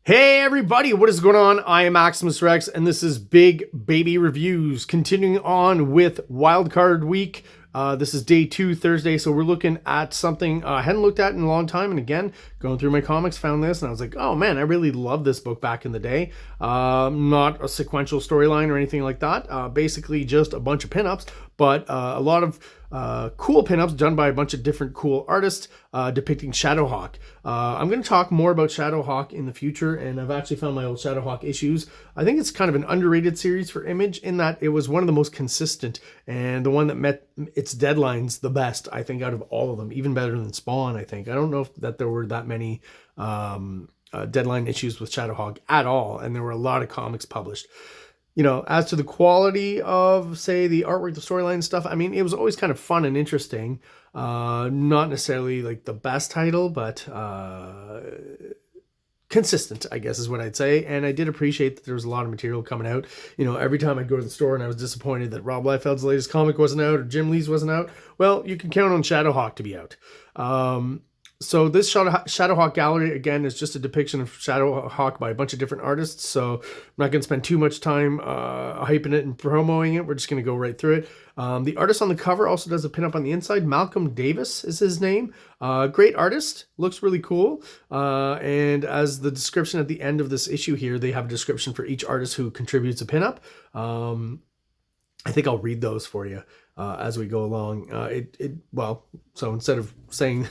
Hey everybody, what is going on? I am Maximus Rex, and this is Big Baby Reviews. Continuing on with Wildcard Week. This is day 2, Thursday, so we're looking at something I hadn't looked at in a long time. And again, going through my comics, found this, and I was like, oh man, I really loved this book back in the day. Not a sequential storyline or anything like that. Basically just a bunch of pinups, but a lot of cool pinups done by a bunch of different cool artists depicting SHADOWHAWK. I'm going to talk more about SHADOWHAWK in the future, and I've actually found my old SHADOWHAWK issues. I think it's kind of an underrated series for Image in that it was one of the most consistent and the one that met its deadlines the best, I think, out of all of them, even better than Spawn, I think. I don't know if that there were that many deadline issues with SHADOWHAWK at all, and there were a lot of comics published. You know, as to the quality of, say, the artwork, the storyline stuff, I mean, it was always kind of fun and interesting. Not necessarily like the best title, but consistent, I guess is what I'd say. And I did appreciate that there was a lot of material coming out. You know, every time I'd go to the store and I was disappointed that Rob Liefeld's latest comic wasn't out or Jim Lee's wasn't out, well, you can count on SHADOWHAWK to be out. So this SHADOWHAWK Gallery, again, is just a depiction of SHADOWHAWK by a bunch of different artists. So I'm not going to spend too much time hyping it and promoting it. We're just going to go right through it. The artist on the cover also does a pinup on the inside. Malcolm Davis is his name. Great artist. Looks really cool. And as the description at the end of this issue here, they have a description for each artist who contributes a pinup. I think I'll read those for you as we go along. So instead of saying,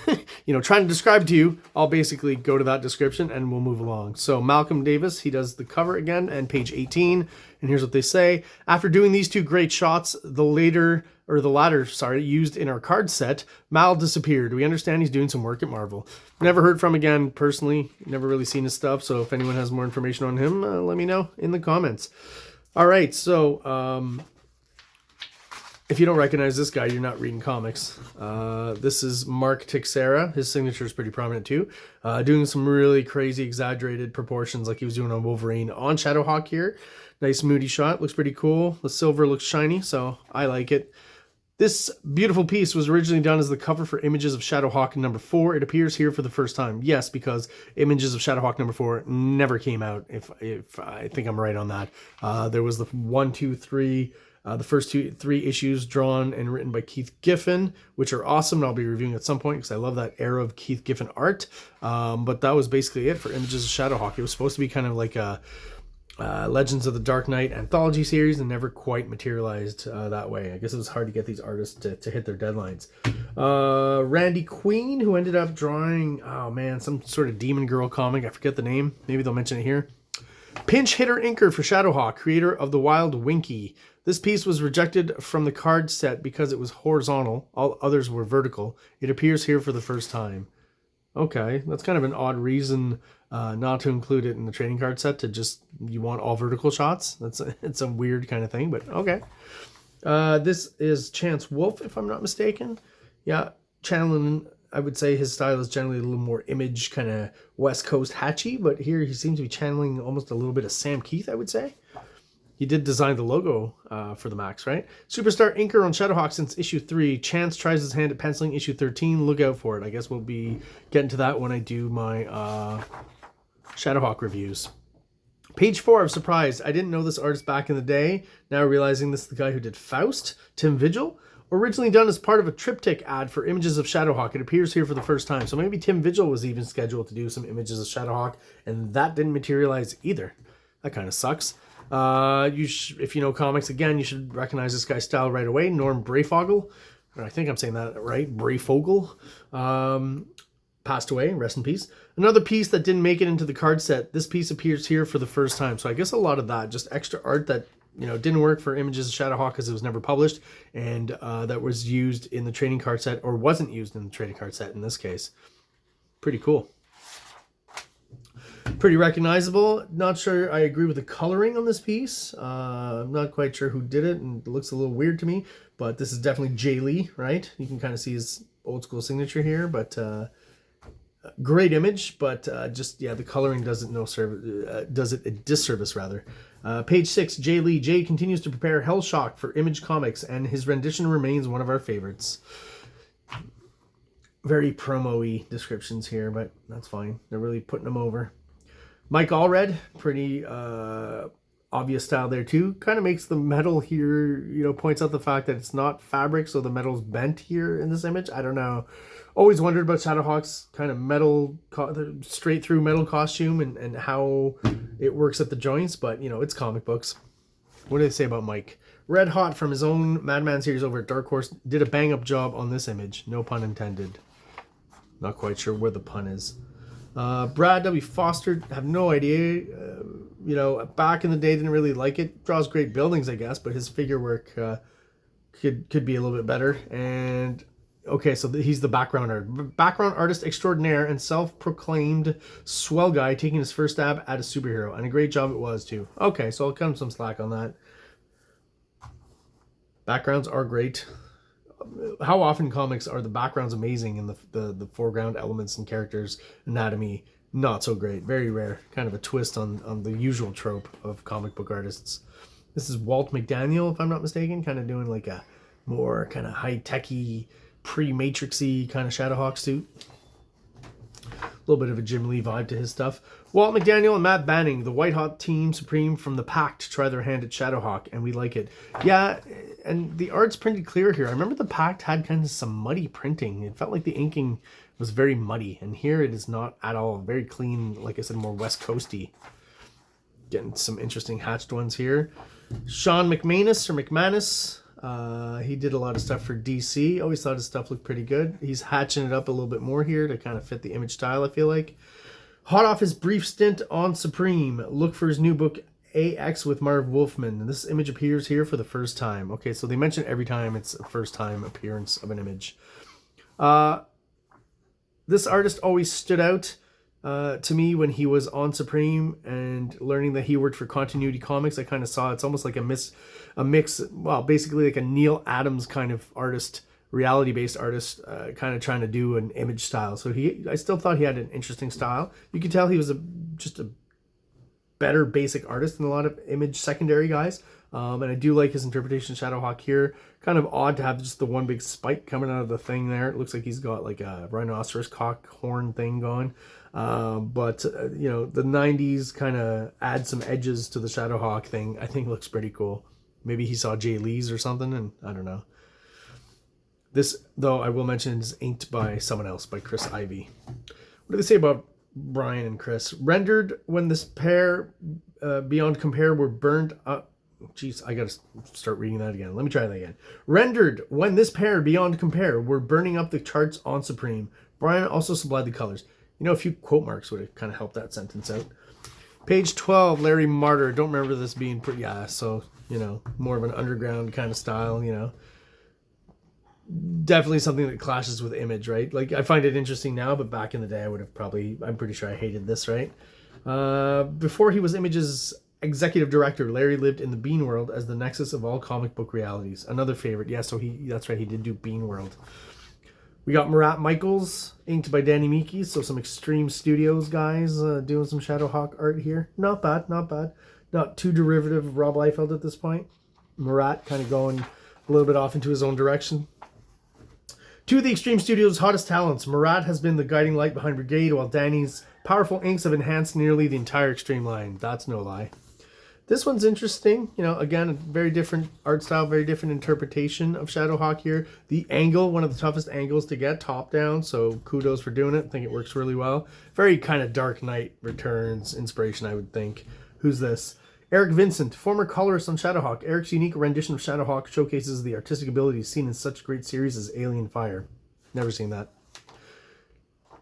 trying to describe to you, I'll basically go to that description and we'll move along. So Malcolm Davis, he does the cover again and page 18. And here's what they say. After doing these two great shots, the latter, used in our card set, Mal disappeared. We understand he's doing some work at Marvel. Never heard from again personally. Never really seen his stuff. So if anyone has more information on him, let me know in the comments. All right. So, if you don't recognize this guy, you're not reading comics. This is Mark Teixeira. His signature is pretty prominent too. Doing some really crazy exaggerated proportions like he was doing on Wolverine on SHADOWHAWK here. Nice moody shot. Looks pretty cool. The silver looks shiny, so I like it. This beautiful piece was originally done as the cover for Images of SHADOWHAWK number 4. It appears here for the first time. Yes, because Images of SHADOWHAWK number 4 never came out, if I think I'm right on that. There was the 1, 2, 3... the first 3 issues drawn and written by Keith Giffen, which are awesome, and I'll be reviewing at some point because I love that era of Keith Giffen art. But that was basically it for Images of SHADOWHAWK. It was supposed to be kind of like a Legends of the Dark Knight anthology series and never quite materialized that way. I guess it was hard to get these artists to hit their deadlines. Randy Queen, who ended up drawing, some sort of Demon Girl comic. I forget the name. Maybe they'll mention it here. Pinch hitter inker for SHADOWHAWK, creator of the Wild Winky. This piece was rejected from the card set because it was horizontal. All others were vertical. It appears here for the first time. Okay, that's kind of an odd reason not to include it in the trading card set, to just, you want all vertical shots. It's a weird kind of thing, but okay. This is Chance Wolf, if I'm not mistaken. Yeah, channeling, I would say his style is generally a little more Image, kind of West Coast hatchy, but here he seems to be channeling almost a little bit of Sam Keith, I would say. He did design the logo for the Max, right? Superstar inker on SHADOWHAWK since issue 3. Chance tries his hand at penciling issue 13. Look out for it. I guess we'll be getting to that when I do my SHADOWHAWK reviews. Page 4, I'm surprised. I didn't know this artist back in the day. Now realizing this is the guy who did Faust, Tim Vigil. Originally done as part of a triptych ad for Images of SHADOWHAWK. It appears here for the first time. So maybe Tim Vigil was even scheduled to do some Images of SHADOWHAWK, and that didn't materialize either. That kind of sucks. If you know comics, again, you should recognize this guy's style right away. Norm Breyfogle, I think I'm saying that right, Breyfogle, passed away, rest in peace. Another piece that didn't make it into the card set. This piece appears here for the first time. So I guess a lot of that, just extra art that, didn't work for Images of SHADOWHAWK because it was never published, and that was used in the trading card set, or wasn't used in the trading card set in this case. Pretty cool. Pretty recognizable. Not sure I agree with the coloring on this piece. I'm not quite sure who did it, and it looks a little weird to me, but this is definitely Jay Lee, right? You can kind of see his old school signature here, but great image, but the coloring does it a disservice rather. Page 6, Jay Lee. Jay continues to prepare Hellshock for Image Comics, and his rendition remains one of our favorites. Very promo-y descriptions here, but that's fine. They're really putting them over. Mike Allred, pretty obvious style there too. Kind of makes the metal here, you know, points out the fact that it's not fabric, so the metal's bent here in this image. I don't know. Always wondered about SHADOWHAWK's kind of metal, straight through metal costume and how it works at the joints, but you know, it's comic books. What do they say about Mike? Red Hot from his own Madman series over at Dark Horse did a bang up job on this image. No pun intended. Not quite sure where the pun is. Brad W. Foster, have no idea. You know, back in the day, didn't really like it. Draws great buildings, I guess, but his figure work could be a little bit better. And okay, so he's the background artist extraordinaire and self-proclaimed swell guy taking his first stab at a superhero, and a great job it was too. Okay, so I'll cut him some slack on that. Backgrounds are great. How often comics are the backgrounds amazing and the foreground elements and characters anatomy not so great? Very rare. Kind of a twist on the usual trope of comic book artists. This is Walt McDaniel, if I'm not mistaken, kind of doing like a more kind of high-techy, pre-Matrixy kind of SHADOWHAWK suit. A little bit of a Jim Lee vibe to his stuff. Walt McDaniel and Matt Banning, the white hot team supreme from the Pact, try their hand at SHADOWHAWK, and we like it. Yeah, and the art's printed clear here. I remember the Pact had kind of some muddy printing. It felt like the inking was very muddy, and here it is not at all. Very clean, like I said, more West Coasty. Getting some interesting hatched ones here. Sean McManus, or McManus, he did a lot of stuff for DC. Always thought his stuff looked pretty good. He's hatching it up a little bit more here to kind of fit the image style, I feel like. Hot off his brief stint on Supreme, look for his new book, AX with Marv Wolfman. And this image appears here for the first time. Okay, so they mention every time it's a first time appearance of an image. This artist always stood out to me when he was on Supreme, and learning that he worked for Continuity Comics, I kind of saw it's almost like a mix, well, basically like a Neil Adams kind of artist, reality-based artist, kind of trying to do an image style. So I still thought he had an interesting style. You could tell he was just a better basic artist than a lot of image secondary guys. And I do like his interpretation of SHADOWHAWK here. Kind of odd to have just the one big spike coming out of the thing there. It looks like he's got like a rhinoceros cock horn thing going. But you know, the 90s kind of add some edges to the SHADOWHAWK thing. I think looks pretty cool. Maybe he saw Jay Lee's or something, and I don't know. This, though, I will mention, is inked by someone else, by Chris Ivey. What do they say about Brian and Chris? Rendered when this pair, beyond compare, were burned up. Jeez, I gotta start reading that again. Let me try that again. Rendered when this pair, beyond compare, were burning up the charts on Supreme. Brian also supplied the colors. You know, a few quote marks would have kind of helped that sentence out. Page 12, Larry Martyr. Don't remember this being pretty, yeah, so, you know, more of an underground kind of style, you know. Definitely something that clashes with image, right? Like, I find it interesting now, but back in the day I would have probably, I'm pretty sure I hated this, right? Before he was Image's executive director, Larry lived in the Bean World as the nexus of all comic book realities. Another favorite. Yeah, so that's right, he did do Bean World. We got Murat Michaels, inked by Danny Meekes, so some Extreme Studios guys doing some SHADOWHAWK art here. Not bad, not bad. Not too derivative of Rob Liefeld at this point. Murat kind of going a little bit off into his own direction. Two of the Extreme Studios' hottest talents, Murat has been the guiding light behind Brigade, while Danny's powerful inks have enhanced nearly the entire Extreme line. That's no lie. This one's interesting. You know, again, a very different art style, very different interpretation of SHADOWHAWK here. The angle, one of the toughest angles to get, top down, so kudos for doing it. I think it works really well. Very kind of Dark Knight Returns inspiration, I would think. Who's this? Eric Vincent, former colorist on SHADOWHAWK. Eric's unique rendition of SHADOWHAWK showcases the artistic abilities seen in such great series as Alien Fire. Never seen that.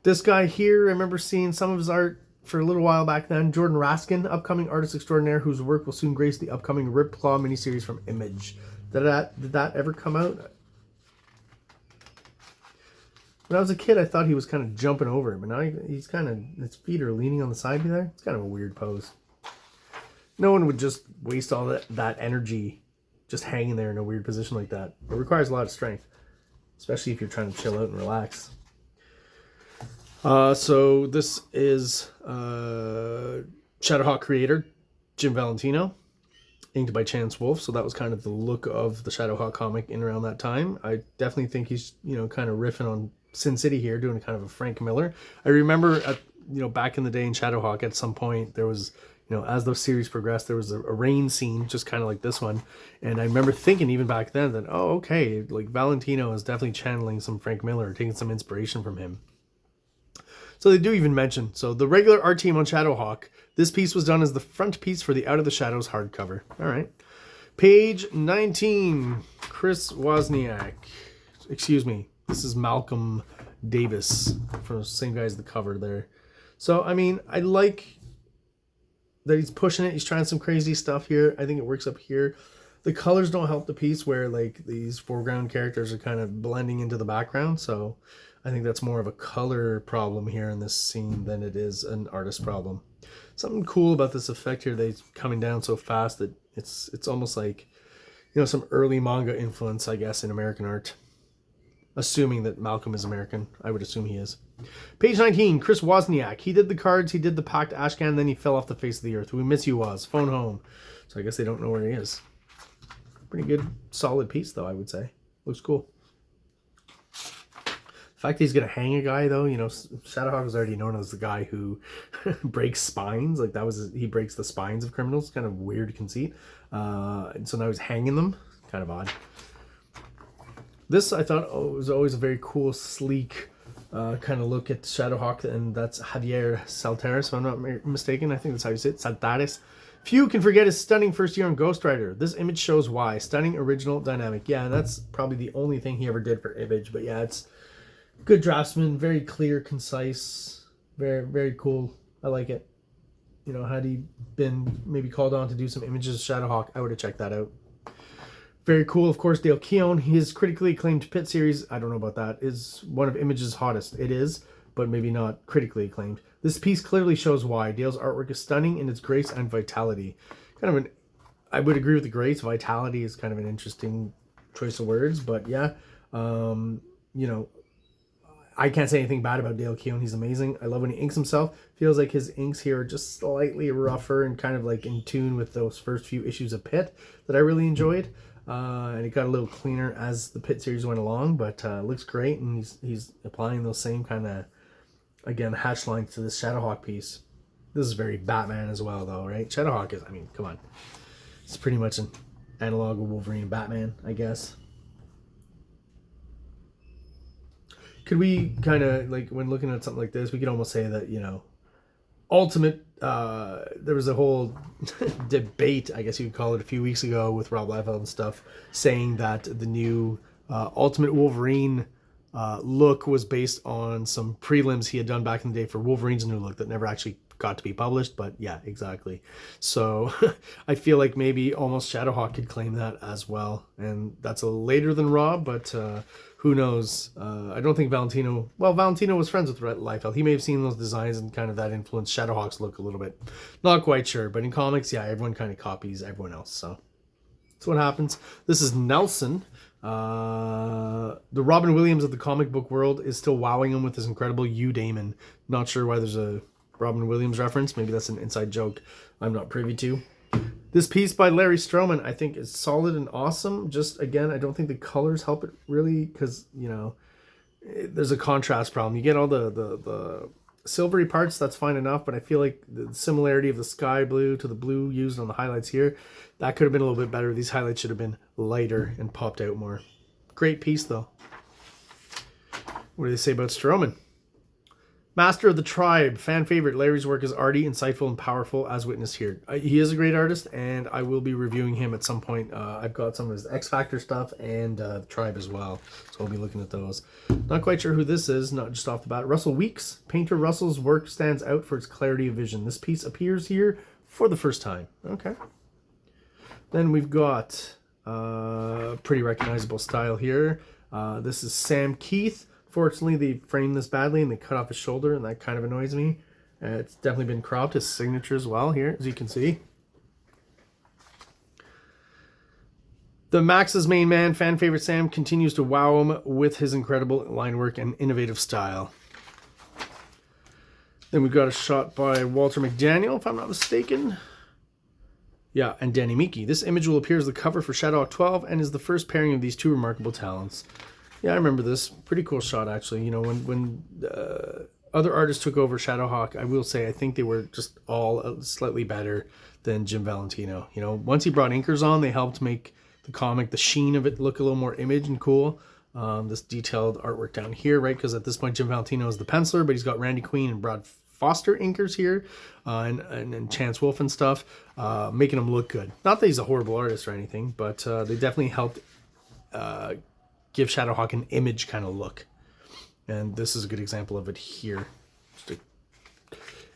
This guy here, I remember seeing some of his art for a little while back then. Jordan Raskin, upcoming artist extraordinaire whose work will soon grace the upcoming Rip Claw miniseries from Image. Did that ever come out? When I was a kid, I thought he was kind of jumping over him, but now he's kind of, his feet are leaning on the side there. It's kind of a weird pose. No one would just waste all that energy just hanging there in a weird position like that. It requires a lot of strength, especially if you're trying to chill out and relax. So this is SHADOWHAWK creator Jim Valentino, inked by Chance Wolfe. So that was kind of the look of the SHADOWHAWK comic in around that time. I definitely think he's, you know, kind of riffing on Sin City here, doing kind of a Frank Miller. I remember back in the day in Shadowhawk, at some point there was, as the series progressed, there was a rain scene, just kind of like this one. And I remember thinking even back then that, oh, okay, like Valentino is definitely channeling some Frank Miller, taking some inspiration from him. So they do even mention, so the regular art team on Shadowhawk, this piece was done as the front piece for the Out of the Shadows hardcover. All right. Page 19, Chris Wozniak. Excuse me, this is Malcolm Davis, from the same guy as the cover there. So, I mean, I like that he's pushing it. He's trying some crazy stuff here. I think it works up here. The colors don't help the piece where, like, these foreground characters are kind of blending into the background. So I think that's more of a color problem here in this scene than it is an artist problem. Something cool about this effect here, that he's coming down so fast that it's almost like, some early manga influence, I guess, in American art. Assuming that Malcolm is American. I would assume he is. Page 19, Chris Wozniak. He did the cards, he did the Pact Ashcan, then he fell off the face of the earth. We miss you, Woz. Phone home. So I guess they don't know where he is. Pretty good, solid piece, though, I would say. Looks cool. The fact that he's going to hang a guy, though, Shadowhawk was already known as the guy who breaks spines. Like, he breaks the spines of criminals. Kind of weird conceit. And so now he's hanging them. Kind of odd. This, I thought, was always a very cool, sleek kind of look at Shadowhawk, and that's Javier Saltares, if I'm not mistaken. I think that's how you say it, Saltares. Few can forget his stunning first year on Ghost Rider. This image shows why. Stunning, original, dynamic. Yeah, that's probably the only thing he ever did for Image, but yeah, it's good draftsman, very clear, concise, very, very cool. I like it. Had he been maybe called on to do some images of Shadowhawk, I would have checked that out. Very cool, of course, Dale Keown. His critically acclaimed Pit series, I don't know about that, is one of Image's hottest. It is, but maybe not critically acclaimed. This piece clearly shows why. Dale's artwork is stunning in its grace and vitality. I would agree with the grace. Vitality is kind of an interesting choice of words, but yeah, I can't say anything bad about Dale Keown. He's amazing. I love when he inks himself. Feels like his inks here are just slightly rougher and kind of like in tune with those first few issues of Pit that I really enjoyed. And it got a little cleaner as the Pit series went along, but looks great, and he's applying those same kind of, again, hatch lines to this Shadowhawk piece. This is very Batman as well, though, right? Shadowhawk is, come on. It's pretty much an analog of Wolverine and Batman, I guess. Could we kind of, like, when looking at something like this, we could almost say that, Ultimate, there was a whole debate, I guess you could call it, a few weeks ago with Rob Liefeld and stuff, saying that the new Ultimate Wolverine look was based on some prelims he had done back in the day for Wolverine's new look that never actually got to be published, but yeah, exactly. So I feel like maybe almost Shadowhawk could claim that as well, and that's a little later than Rob, but who knows? I don't think Valentino was friends with Liefeld. He may have seen those designs and kind of that influenced Shadowhawk's look a little bit. Not quite sure, but in comics, yeah, everyone kind of copies everyone else, so that's what happens. This is Nelson. The Robin Williams of the comic book world is still wowing him with his incredible Hugh Damon. Not sure why there's a Robin Williams reference. Maybe that's an inside joke I'm not privy to. This piece by Larry Stroman, I think, is solid and awesome. Just, again, I don't think the colors help it really because, there's a contrast problem. You get all the silvery parts, that's fine enough, but I feel like the similarity of the sky blue to the blue used on the highlights here, that could have been a little bit better. These highlights should have been lighter and popped out more. Great piece, though. What do they say about Stroman? Master of the Tribe, fan favorite. Larry's work is arty, insightful, and powerful, as witnessed here. He is a great artist, and I will be reviewing him at some point. I've got some of his X Factor stuff and the Tribe as well, so I'll be looking at those. Not quite sure who this is, not just off the bat. Russell Weeks. Painter Russell's work stands out for its clarity of vision. This piece appears here for the first time. Okay. Then we've got pretty recognizable style here. This is Sam Keith. Fortunately, they framed this badly and they cut off his shoulder, and that kind of annoys me. It's definitely been cropped. His signature as well here, as you can see. The Max's main man, fan favorite Sam, continues to wow him with his incredible line work and innovative style. Then we've got a shot by Walter McDaniel, if I'm not mistaken. Yeah, and Danny Miki. This image will appear as the cover for Shadowhawk 12 and is the first pairing of these two remarkable talents. Yeah, I remember this. Pretty cool shot, actually. When other artists took over Shadowhawk, I will say I think they were just all slightly better than Jim Valentino. You know, once he brought inkers on, they helped make the comic, the sheen of it, look a little more image and cool. This detailed artwork down here, right? Because at this point, Jim Valentino is the penciler, but he's got Randy Queen and Brad Foster inkers here, and Chance Wolf and stuff, making him look good. Not that he's a horrible artist or anything, but they definitely helped give Shadowhawk an image kind of look. And this is a good example of it here.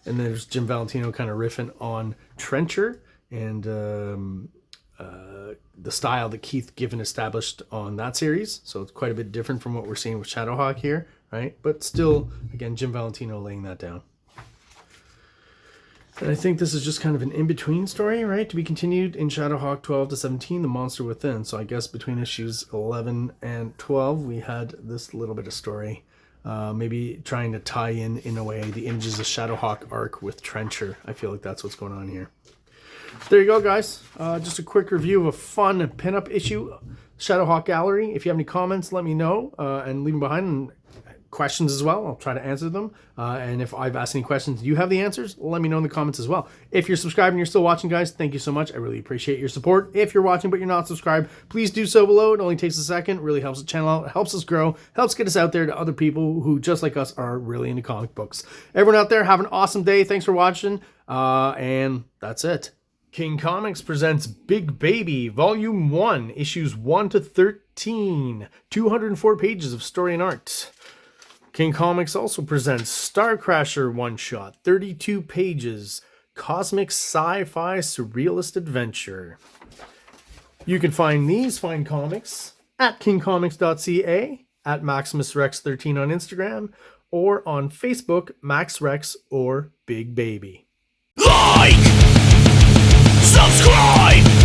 And there's Jim Valentino kind of riffing on Trencher and the style that Keith Giffen established on that series. So it's quite a bit different from what we're seeing with Shadowhawk here, right? But still, again, Jim Valentino laying that down. And I think this is just kind of an in-between story, right? To be continued in Shadowhawk 12 to 17, The Monster Within. So I guess between issues 11 and 12, we had this little bit of story. Maybe trying to tie in a way, the Images of Shadowhawk arc with Trencher. I feel like that's what's going on here. There you go, guys. Just a quick review of a fun pinup issue, Shadowhawk Gallery. If you have any comments, let me know and leave them behind. And questions as well, I'll try to answer them. And if I've asked any questions, you have the answers, let me know in the comments as well. If you're subscribed and you're still watching, guys, thank you so much. I really appreciate your support. If you're watching but you're not subscribed, please do so below. It only takes a second. It really helps the channel out. It helps us grow. Helps get us out there to other people who, just like us, are really into comic books. Everyone out there, have an awesome day. Thanks for watching. And that's it. King Comics presents Big Baby, Volume 1, Issues 1 to 13. 204 pages of story and art. King Comics also presents Star Crasher one-shot, 32 pages, cosmic sci-fi surrealist adventure. You can find these fine comics at KINGCOMICS.CA, at MaximusRex13 on Instagram, or on Facebook, MaxRex or Big Baby. Like! Subscribe!